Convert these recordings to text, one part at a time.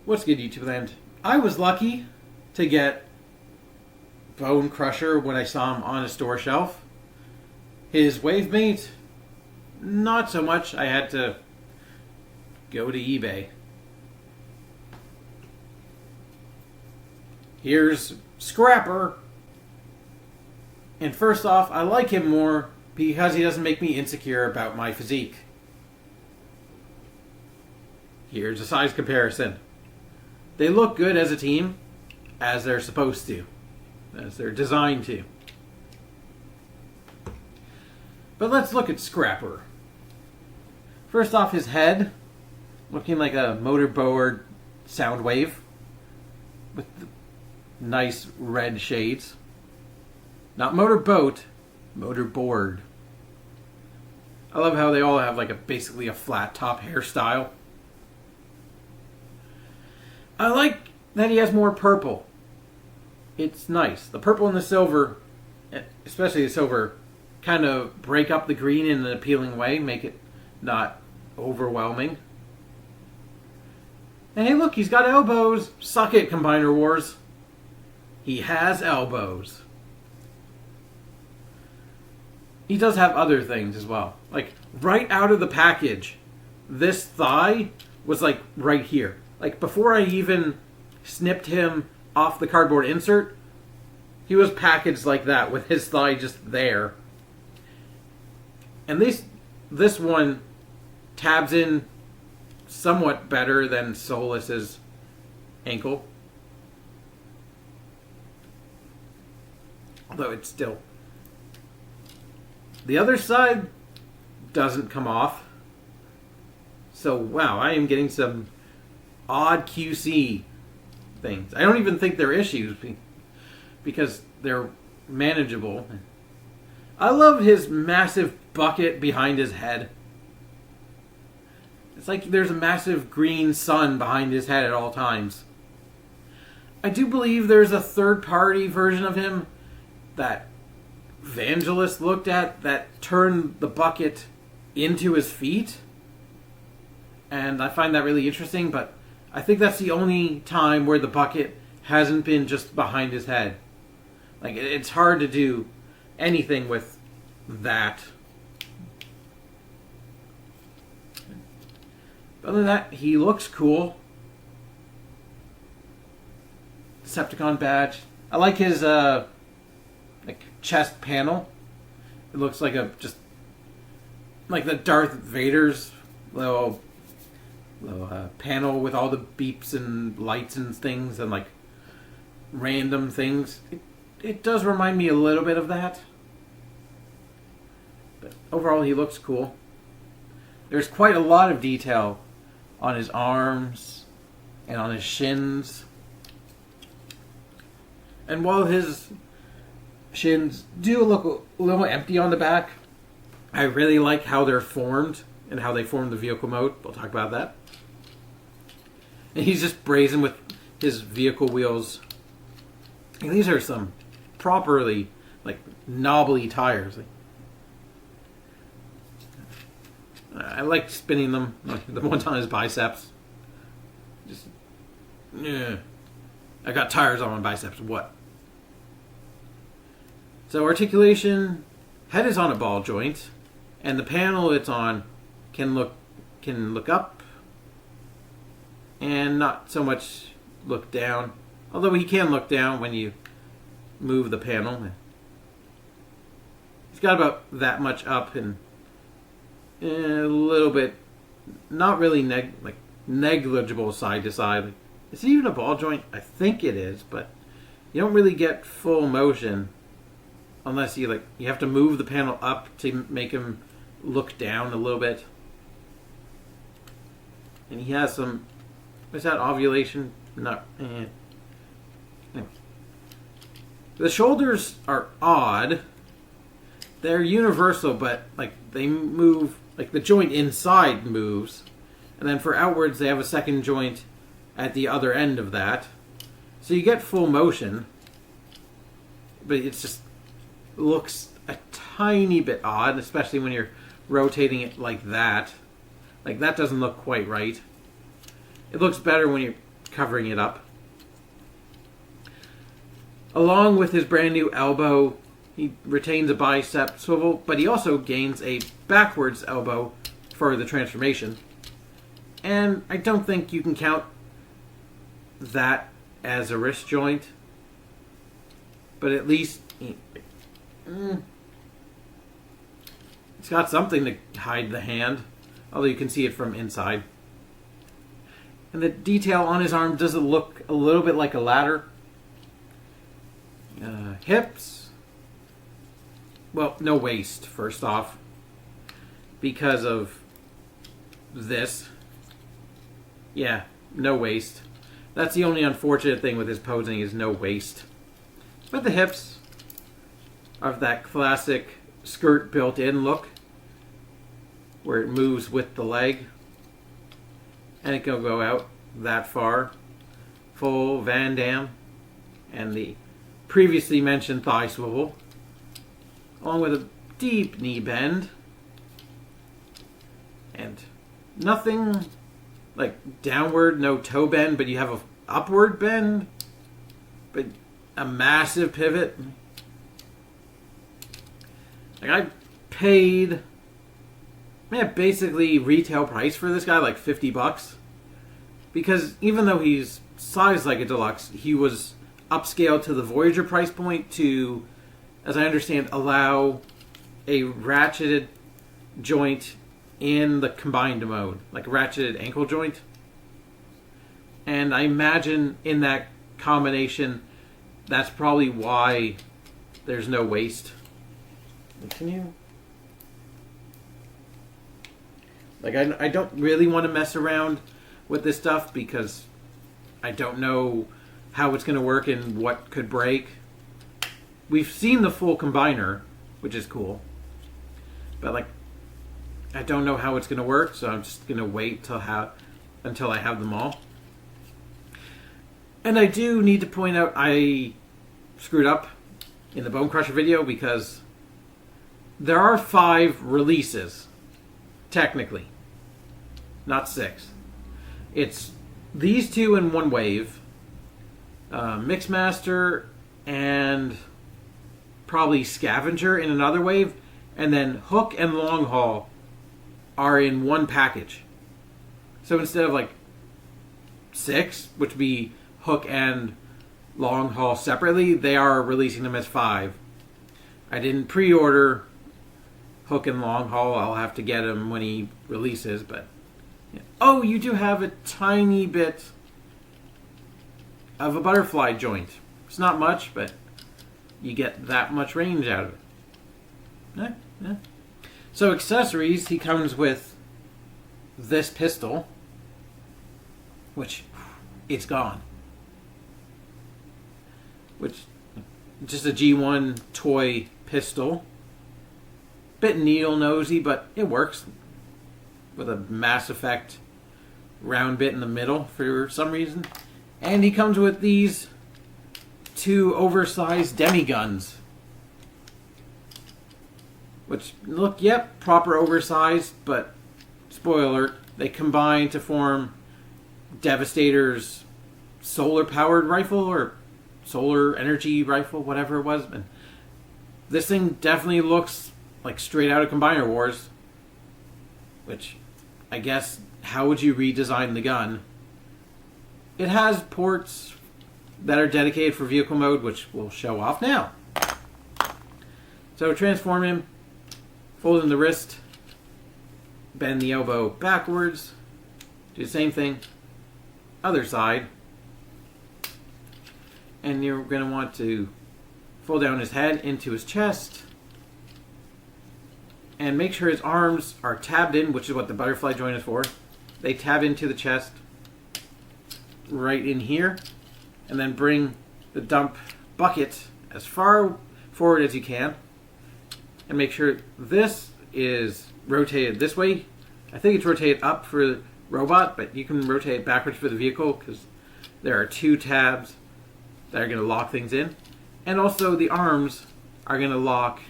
What's good, YouTube land? I was lucky to get Bone Crusher when I saw him on a store shelf. His Wavemate, not so much. I had to go to eBay. Here's Scrapper. And first off, I like him more because he doesn't make me insecure about my physique. Here's a size comparison. They look good as a team, as they're supposed to, as they're designed to. But let's look at Scrapper. First off, his head, looking like a motorboard Soundwave with nice red shades. Not motorboat, motorboard. I love how they all have like basically a flat top hairstyle. I like that he has more purple. It's nice. The purple and the silver, especially the silver, kind of break up the green in an appealing way, make it not overwhelming. And hey, look, he's got elbows. Suck it, Combiner Wars. He has elbows. He does have other things as well. Like, right out of the package, this thigh was like right here. Like, before I even snipped him off the cardboard insert, he was packaged like that with his thigh just there. And this one tabs in somewhat better than Solus's ankle. Although it's still... The other side doesn't come off. So, wow, I am getting some odd QC things. I don't even think they're issues because they're manageable. I love his massive bucket behind his head. It's like there's a massive green sun behind his head at all times. I do believe there's a third-party version of him that Vangelis looked at that turned the bucket into his feet. And I find that really interesting, but I think that's the only time where the bucket hasn't been just behind his head. Like, it's hard to do anything with that. Other than that, he looks cool. Decepticon badge. I like his like chest panel. It looks like just like the Darth Vader's little panel with all the beeps and lights and things and like random things. It does remind me a little bit of that. But overall, he looks cool. There's quite a lot of detail on his arms and on his shins. And while his shins do look a little empty on the back, I really like how they're formed and how they form the vehicle mode. We'll talk about that. And he's just brazen with his vehicle wheels. And these are some properly, like, knobbly tires. I like spinning them. Like the ones on his biceps. Just, yeah. I got tires on my biceps. What? So articulation, head is on a ball joint, and the panel it's on can look up, and not so much look down. Although he can look down when you move the panel. He's got about that much up and a little bit, not really negligible side to side. Is it even a ball joint? I think it is, but you don't really get full motion unless you have to move the panel up to make him look down a little bit. And he has some, is that ovulation? Not. Anyway. The shoulders are odd. They're universal, but like they move, like the joint inside moves, and then for outwards they have a second joint at the other end of that. So you get full motion, but it's just looks a tiny bit odd, especially when you're rotating it like that. Like that doesn't look quite right. It looks better when you're covering it up. Along with his brand new elbow, he retains a bicep swivel, but he also gains a backwards elbow for the transformation. And I don't think you can count that as a wrist joint, but at least it's got something to hide the hand, although you can see it from inside. And the detail on his arm does look a little bit like a ladder. Hips. Well, no waist, first off, because of this. Yeah, no waist. That's the only unfortunate thing with his posing is no waist. But the hips are that classic skirt built-in look, where it moves with the leg, and it can go out that far. Full Van Damme, and the previously mentioned thigh swivel, along with a deep knee bend, and nothing like downward, no toe bend, but you have a upward bend, but a massive pivot. Like I paid, basically retail price for this guy, like $50, because even though he's sized like a deluxe, he was upscaled to the Voyager price point to, as I understand, allow a ratcheted joint in the combined mode, like a ratcheted ankle joint. And I imagine in that combination, that's probably why there's no waist. Can you? Like, I don't really want to mess around with this stuff because I don't know how it's going to work and what could break. We've seen the full combiner, which is cool. But, like, I don't know how it's going to work, so I'm just going to wait until I have them all. And I do need to point out I screwed up in the Bone Crusher video because there are 5 releases, technically. Not 6. It's these 2 in one wave, Mixmaster and probably Scavenger in another wave, and then Hook and Long Haul are in one package. So instead of like 6, which would be Hook and Long Haul separately, they are releasing them as 5. I didn't pre-order Hook and Long Haul. I'll have to get him when he releases, but yeah. Oh, you do have a tiny bit of a butterfly joint. It's not much, but you get that much range out of it. Yeah. So accessories, he comes with this pistol, which it's gone. Which, just a G1 toy pistol. Bit needle nosy, but it works. With a Mass Effect round bit in the middle for some reason. And he comes with these 2 oversized demiguns. Which look, yep, proper oversized, but spoiler alert, they combine to form Devastator's solar-powered rifle, or solar energy rifle, whatever it was. And this thing definitely looks like straight out of Combiner Wars. Which, I guess, how would you redesign the gun? It has ports that are dedicated for vehicle mode, which we'll show off now. So transform him, fold in the wrist, bend the elbow backwards, do the same thing, other side, and you're going to want to fold down his head into his chest, and make sure his arms are tabbed in, which is what the butterfly joint is for. They tab into the chest, right in here, and then bring the dump bucket as far forward as you can, and make sure this is rotated this way. I think it's rotated up for the robot, but you can rotate it backwards for the vehicle because there are 2 tabs that are going to lock things in. And also the arms are going to lock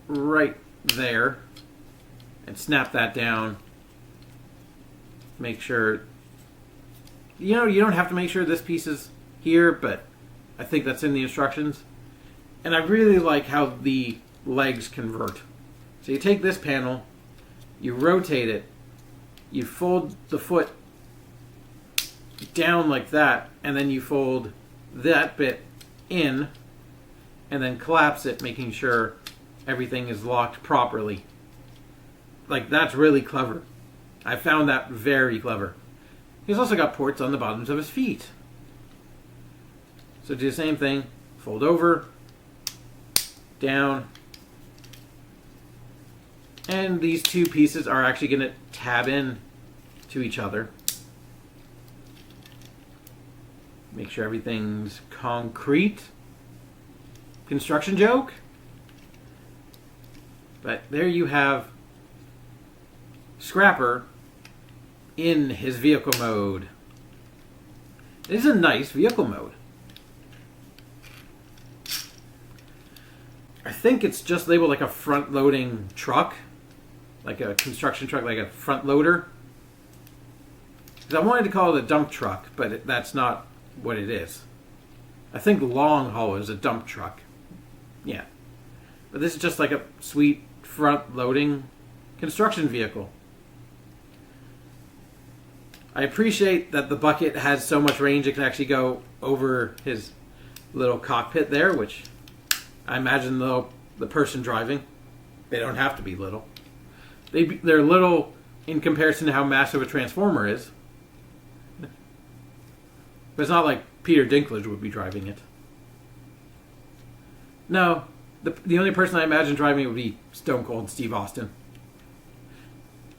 right there and snap that down. Make sure you know, you don't have to make sure this piece is here, but I think that's in the instructions. And I really like how the legs convert. So you take this panel, you rotate it, you fold the foot down like that, and then you fold that bit in, and then collapse it, making sure everything is locked properly. Like, that's really clever. I found that very clever. He's also got ports on the bottoms of his feet. So do the same thing. Fold over, down, and these two pieces are actually going to tab in to each other. Make sure everything's concrete. Construction joke? But there you have Scrapper in his vehicle mode. It is a nice vehicle mode. I think it's just labeled like a front-loading truck. Like a construction truck, like a front loader. Because I wanted to call it a dump truck, but that's not what it is. I think long haul is a dump truck. Yeah. But this is just like a sweet front-loading construction vehicle. I appreciate that the bucket has so much range it can actually go over his little cockpit there, which I imagine the person driving, they don't have to be little. They're little in comparison to how massive a Transformer is. But it's not like Peter Dinklage would be driving it. No, the only person I imagine driving it would be Stone Cold Steve Austin.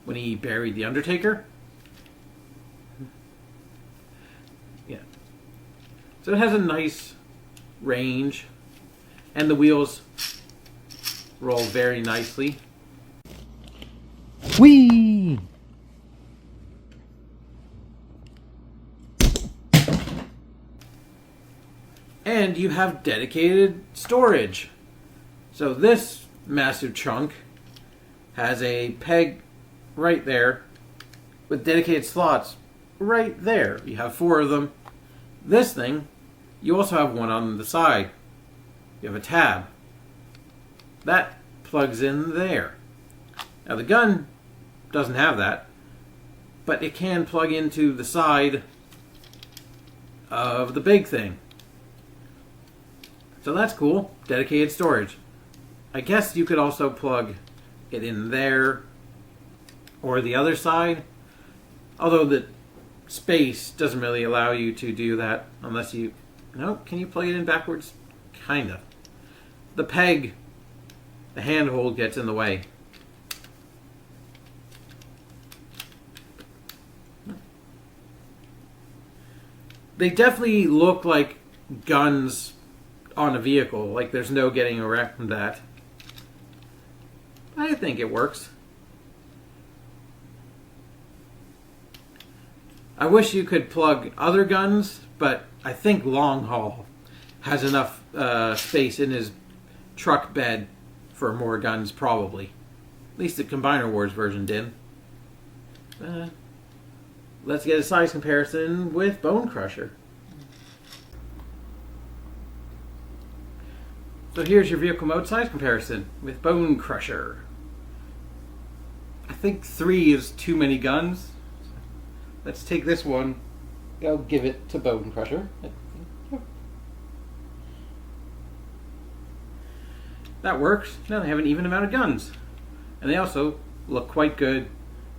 When he buried The Undertaker. Yeah. So it has a nice range. And the wheels roll very nicely. Whee! And you have dedicated storage. So this massive chunk has a peg right there with dedicated slots right there. You have 4 of them. This thing, you also have one on the side. You have a tab. That plugs in there. Now the gun doesn't have that, but it can plug into the side of the big thing. So that's cool. Dedicated storage. I guess you could also plug it in there or the other side, although the space doesn't really allow you to do that unless you... No, can you plug it in backwards? Kinda. The peg, the handhold gets in the way. They definitely look like guns on a vehicle. Like there's no getting around that. I think it works. I wish you could plug other guns, but I think Long Haul has enough space in his truck bed for more guns, probably. At least the Combiner Wars version did. Let's get a size comparison with Bone Crusher. So here's your vehicle mode size comparison with Bone Crusher. I think 3 is too many guns. Let's take this one. I'll give it to Bone Crusher. That works. Now they have an even amount of guns. And they also look quite good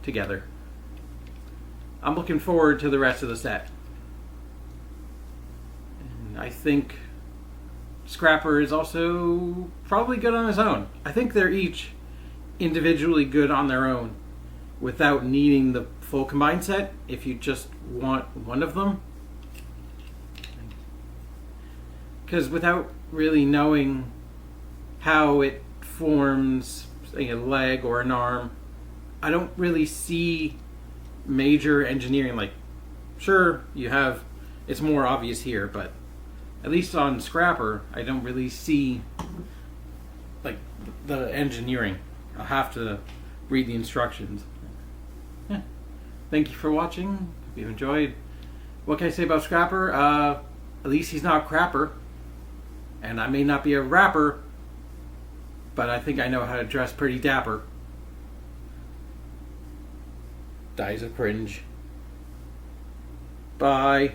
together. I'm looking forward to the rest of the set. And I think Scrapper is also probably good on his own. I think they're each individually good on their own without needing the full combined set if you just want one of them. Because without really knowing how it forms a leg or an arm, I don't really see major engineering. Like, sure, you have, it's more obvious here, but at least on Scrapper, I don't really see like the engineering. I'll have to read the instructions. Yeah. Thank you for watching. If you enjoyed What can I say about Scrapper? At least he's not a crapper. And I may not be a rapper, but I think I know how to dress pretty dapper. Dies of cringe. Bye.